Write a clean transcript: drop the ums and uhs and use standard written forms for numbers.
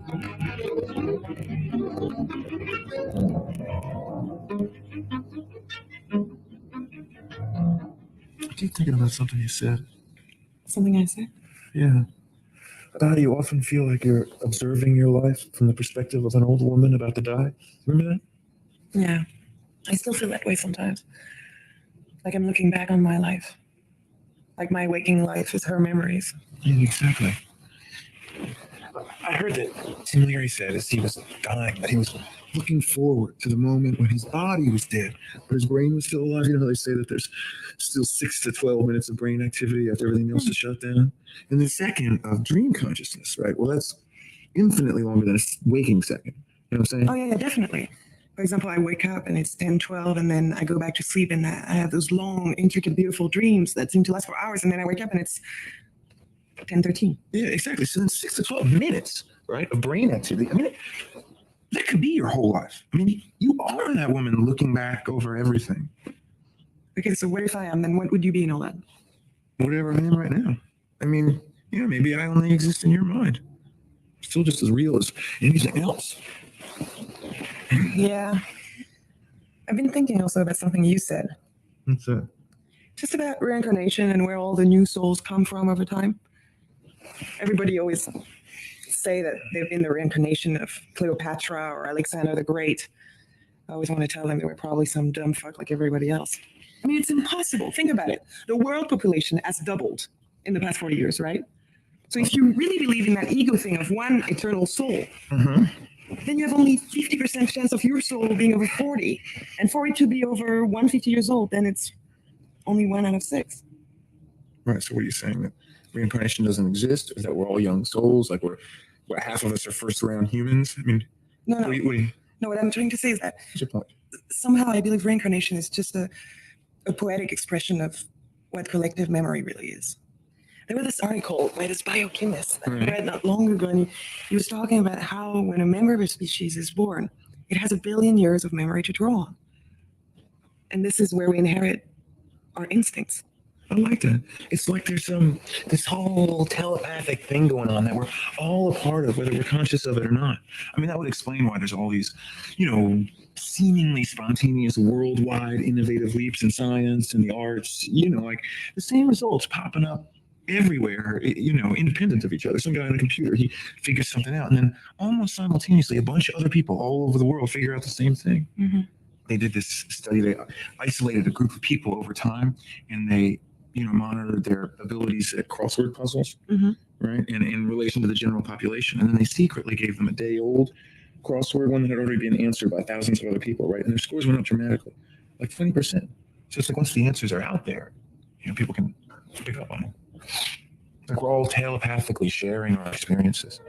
I keep thinking about something you said. Something I said? Yeah. About how you often feel like you're observing your life from the perspective of an old woman about to die. Remember that? Yeah. I still feel that way sometimes. Like I'm looking back on my life. Like my waking life is her memories. Yeah, exactly. I heard that Tim Leary said as he was dying that he was looking forward to the moment when his body was dead, but his brain was still alive. You know how they say that there's still 6 to 12 minutes of brain activity after everything else is shut down? And the second of dream consciousness, right? Well, that's infinitely longer than a waking second. You know what I'm saying? Oh, yeah, definitely. For example, I wake up and it's 10, 12, and then I go back to sleep and I have those long, intricate, beautiful dreams that seem to last for hours. And then I wake up and it's 10, 13. Yeah, exactly. So then 6 to 12 minutes, right, of brain activity. I mean, that could be your whole life. I mean, you are that woman looking back over everything. Okay, so what if I am? Then what would you be in all that? Whatever I am right now. I mean, yeah, maybe I only exist in your mind. Still just as real as anything else. Yeah. I've been thinking also about something you said, What's that? just about reincarnation and where all the new souls come from over time. Everybody always say that they've been the reincarnation of Cleopatra or Alexander the Great. I always want to tell them they were probably some dumb fuck like everybody else. I mean, it's impossible. Think about it. The world population has doubled in the past 40 years, right? So if you really believe in that ego thing of one eternal soul, then you have only 50% chance of your soul being over 40. And for it to be over 150 years old, then it's only 1 out of 6. Right. So what are you saying? That reincarnation doesn't exist? Or that we're all young souls? Like we're half of us are first round humans? I mean, No, no. what No, what I'm trying to say is that what's your point? somehow I believe reincarnation is just a poetic expression of what collective memory really is. There was this article by this biochemist that I read not long ago, and he was talking about how when a member of a species is born, it has 1 billion years of memory to draw on. And this is where we inherit our instincts. I like that. It's like there's this whole telepathic thing going on that we're all a part of, whether we're conscious of it or not. I mean, that would explain why there's all these, seemingly spontaneous worldwide innovative leaps in science and the arts, like the same results popping up everywhere, independent of each other. Some guy on a computer, he figures something out, and then almost simultaneously, a bunch of other people all over the world figure out the same thing. Mm-hmm. They did this study. They isolated a group of people over time, and they monitored their abilities at crossword puzzles, right? And in relation to the general population. And then they secretly gave them a day-old crossword, one that had already been answered by thousands of other people, right? And their scores went up dramatically, like 20%. So it's like once the answers are out there, people can pick up on them. Like we're all telepathically sharing our experiences.